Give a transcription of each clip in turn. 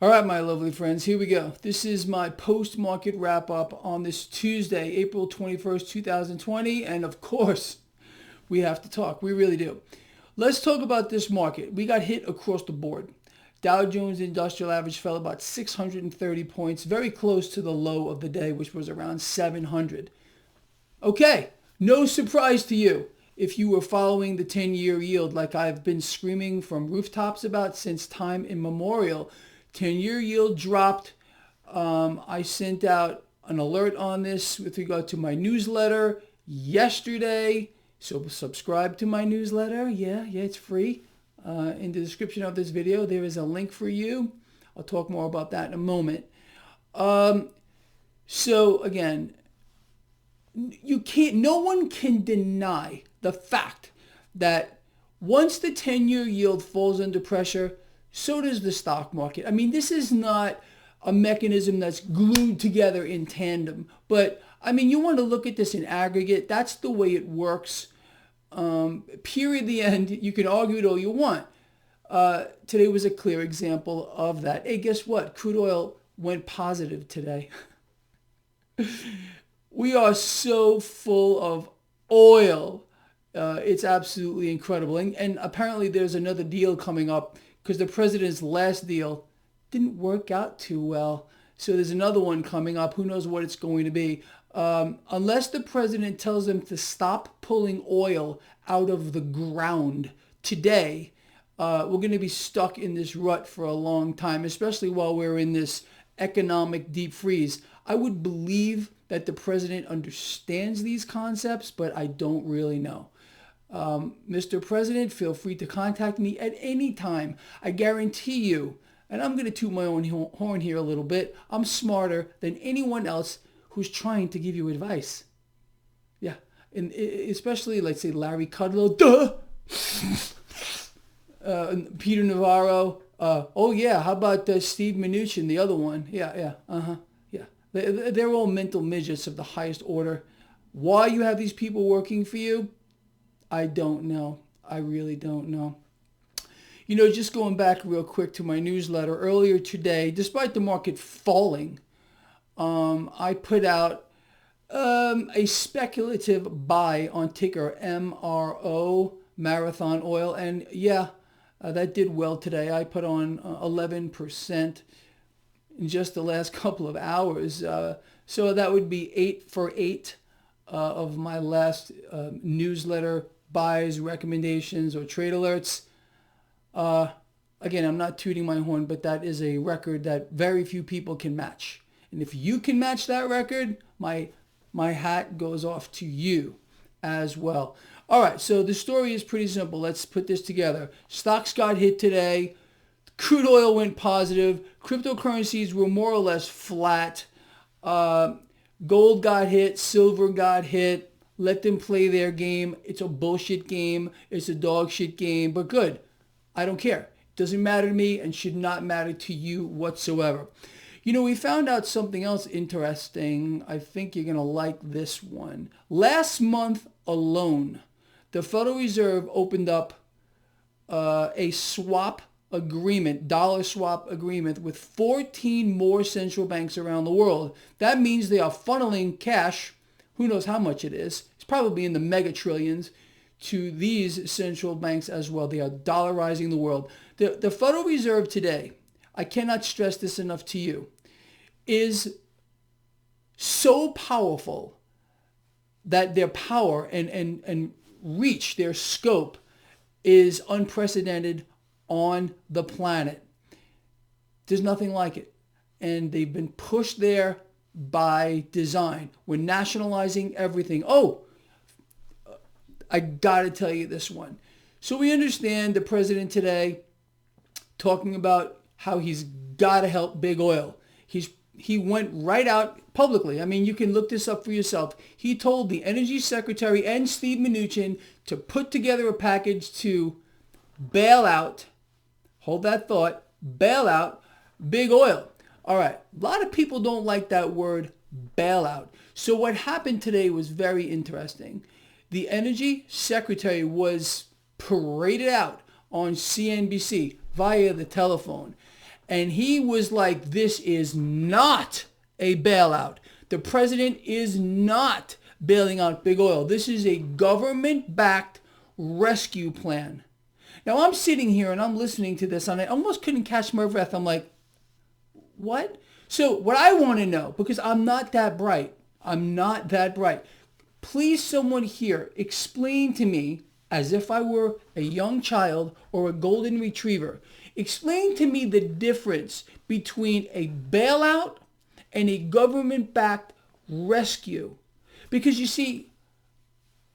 All right, my lovely friends, here we go. This is my post-market wrap-up on this Tuesday, April 21st, 2020. And of course, we have to talk. We really do. Let's talk about this market. We got hit across the board. Dow Jones Industrial Average fell about 630 points, very close to the low of the day, which was around 700. Okay, no surprise to you if you were following the 10-year yield like I've been screaming from rooftops about since time immemorial. 10-year yield dropped. I sent out an alert on this with regard to my newsletter yesterday. So subscribe to my newsletter. Yeah, it's free. In the description of this video, there is a link for you. I'll talk more about that in a moment. So again, no one can deny the fact that once the 10-year yield falls under pressure, so does the stock market. I mean, this is not a mechanism that's glued together in tandem. But, I mean, you want to look at this in aggregate. That's the way it works. Period, the end. You can argue it all you want. Today was a clear example of that. Hey, guess what? Crude oil went positive today. We are so full of oil. It's absolutely incredible. And apparently there's another deal coming up, because the president's last deal didn't work out too well. So there's another one coming up. Who knows what it's going to be. Unless the president tells them to stop pulling oil out of the ground today, we're going to be stuck in this rut for a long time, especially while we're in this economic deep freeze. I would believe that the president understands these concepts, but I don't really know. Mr. President, feel free to contact me at any time. I guarantee you, and I'm going to toot my own horn here a little bit, I'm smarter than anyone else who's trying to give you advice. Yeah, and especially, let's say, Larry Kudlow, Peter Navarro. Oh, yeah, how about Steve Mnuchin, the other one? Yeah. They're all mental midgets of the highest order. Why you have these people working for you? I don't know. I really don't know. You know, just going back real quick to my newsletter earlier today, despite the market falling, I put out a speculative buy on ticker MRO, Marathon Oil. And yeah, that did well today. I put on 11% in just the last couple of hours. So that would be 8 for 8 of my last newsletter buys, recommendations, or trade alerts. Again, I'm not tooting my horn, but that is a record that very few people can match. And if you can match that record, my hat goes off to you as well. All right, so the story is pretty simple. Let's put this together. Stocks got hit today. Crude oil went positive. Cryptocurrencies were more or less flat. Gold got hit. Silver got hit. Let them play their game. It's a bullshit game. It's a dog shit game, but good. I don't care. It doesn't matter to me and should not matter to you whatsoever. You know, we found out something else interesting. I think you're going to like this one. Last month alone, the Federal Reserve opened up a swap agreement, dollar swap agreement with 14 more central banks around the world. That means they are funneling cash, who knows how much it is. It's probably in the mega trillions, to these central banks as well. They are dollarizing the world. The Federal Reserve today, I cannot stress this enough to you, is so powerful that their power and reach, their scope, is unprecedented on the planet. There's nothing like it. And they've been pushed there by design. We're nationalizing everything. Oh, I got to tell you this one. So we understand the president today talking about how he's got to help big oil. He went right out publicly. I mean, you can look this up for yourself. He told the Energy Secretary and Steve Mnuchin to put together a package to bail out, hold that thought, bail out big oil. All right, a lot of people don't like that word bailout. So what happened today was very interesting. The Energy Secretary was paraded out on CNBC via the telephone. And he was like, this is not a bailout. The president is not bailing out big oil. This is a government-backed rescue plan. Now I'm sitting here and I'm listening to this and I almost couldn't catch my breath. I'm like, what? So what I want to know, because I'm not that bright, please someone here explain to me, as if I were a young child or a golden retriever, explain to me the difference between a bailout and a government-backed rescue. Because you see,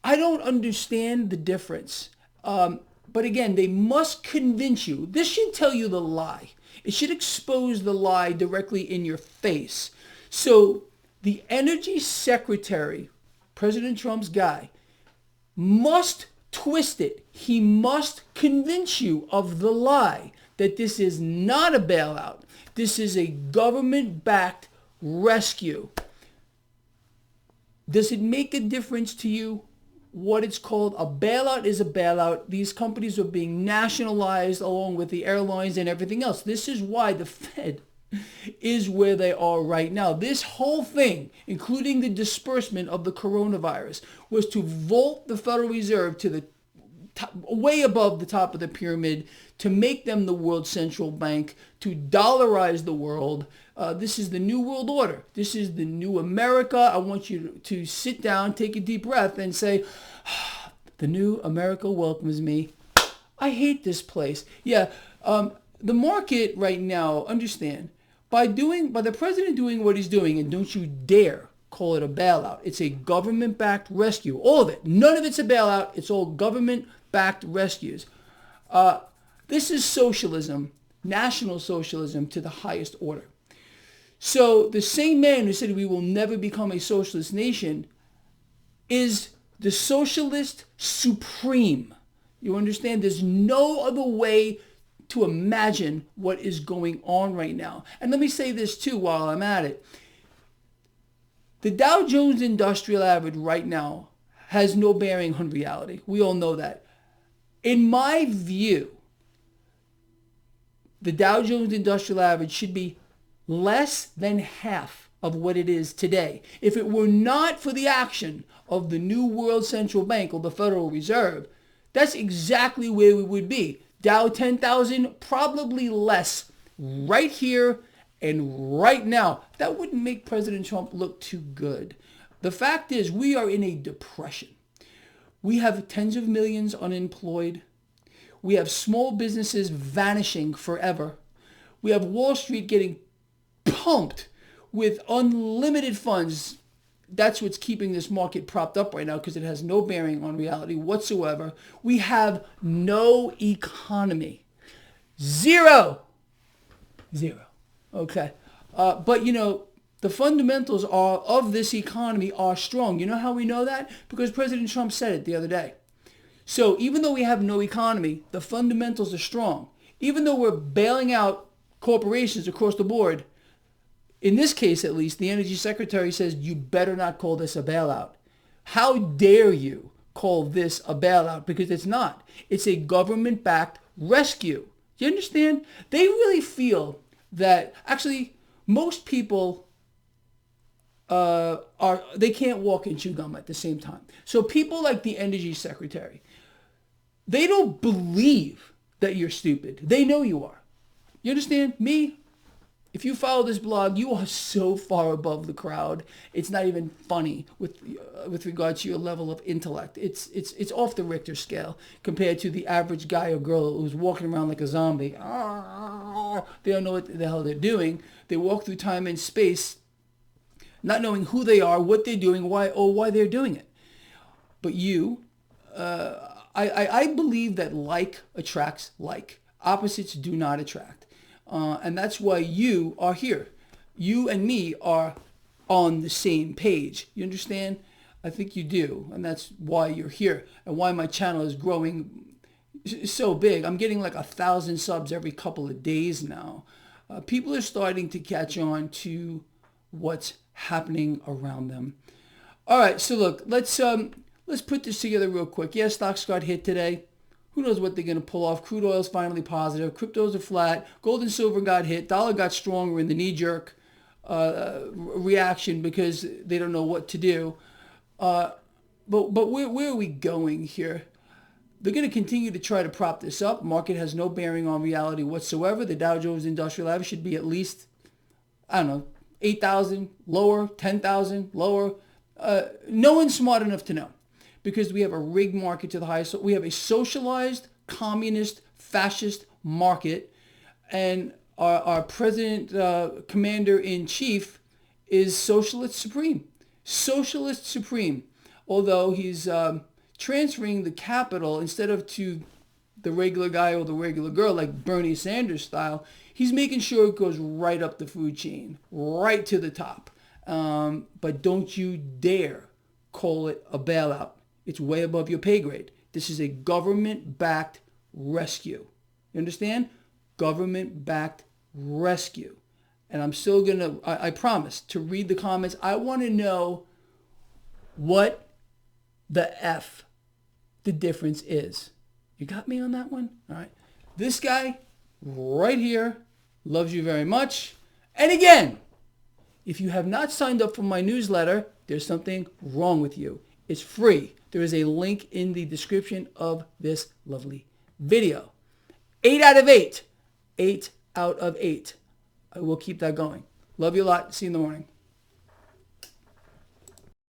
I don't understand the difference. But again, they must convince you. This should tell you the lie. It should expose the lie directly in your face. So the energy secretary, President Trump's guy, must twist it. He must convince you of the lie that this is not a bailout. This is a government-backed rescue. Does it make a difference to you what it's called? A bailout is a bailout. These companies are being nationalized along with the airlines and everything else. This is why the Fed is where they are right now. This whole thing, including the disbursement of the coronavirus, was to vault the Federal Reserve to the top, way above the top of the pyramid, to make them the world central bank, to dollarize the world. This is the new world order. This is the new America. I want you to sit down, take a deep breath, and say, the new America welcomes me. I hate this place. Yeah, the market right now, understand, by the president doing what he's doing, and don't you dare call it a bailout. It's a government-backed rescue. All of it. None of it's a bailout. It's all government-backed rescues. This is socialism, national socialism to the highest order. So the same man who said we will never become a socialist nation is the socialist supreme. You understand? There's no other way to imagine what is going on right now. And let me say this too while I'm at it. The Dow Jones Industrial Average right now has no bearing on reality. We all know that. In my view, the Dow Jones Industrial Average should be less than half of what it is today. If it were not for the action of the new world central bank or the Federal Reserve, that's exactly where we would be. Dow 10,000, probably less right here and right now. That wouldn't make President Trump look too good. The fact is, we are in a depression. We have tens of millions unemployed. We have small businesses vanishing forever. We have Wall Street getting pumped with unlimited funds. That's what's keeping this market propped up right now, because it has no bearing on reality whatsoever. We have no economy. Zero. Okay. But, the fundamentals of this economy are strong. You know how we know that? Because President Trump said it the other day. So even though we have no economy, the fundamentals are strong. Even though we're bailing out corporations across the board, in this case at least, the energy secretary says, you better not call this a bailout. How dare you call this a bailout? Because it's not. It's a government-backed rescue. Do you understand? They really feel that, actually, most people they can't walk and chew gum at the same time. So people like the energy secretary, they don't believe that you're stupid. They know you are. You understand? Me, if you follow this blog, you are so far above the crowd. It's not even funny with regard to your level of intellect. It's off the Richter scale compared to the average guy or girl who's walking around like a zombie. They don't know what the hell they're doing. They walk through time and space, not knowing who they are, what they're doing, why they're doing it. But you, I believe that like attracts like. Opposites do not attract. And that's why you are here. You and me are on the same page. You understand? I think you do. And that's why you're here and why my channel is growing so big. I'm getting like 1,000 subs every couple of days now. People are starting to catch on to what's happening around them. All right, so look, let's put this together real quick. Yeah, stocks got hit today. Who knows what they're going to pull off? Crude oil's finally positive. Cryptos are flat. Gold and silver got hit. Dollar got stronger in the knee-jerk reaction because they don't know what to do. But where are we going here? They're going to continue to try to prop this up. Market has no bearing on reality whatsoever. The Dow Jones Industrial Average should be at least, I don't know, 8,000 lower, 10,000 lower. No one's smart enough to know, because we have a rigged market to the highest. We have a socialized, communist, fascist market, and our president, commander-in-chief, is socialist supreme. Socialist supreme. Although he's transferring the capital, instead of to the regular guy or the regular girl, like Bernie Sanders style, he's making sure it goes right up the food chain, right to the top. But don't you dare call it a bailout. It's way above your pay grade. This is a government-backed rescue. You understand? Government-backed rescue. And I'm still going to, I promise, to read the comments. I want to know what the difference is. You got me on that one? All right. This guy right here loves you very much. And again, if you have not signed up for my newsletter, there's something wrong with you. It's free. There is a link in the description of this lovely video. 8 out of 8. 8 out of 8. I will keep that going. Love you a lot. See you in the morning.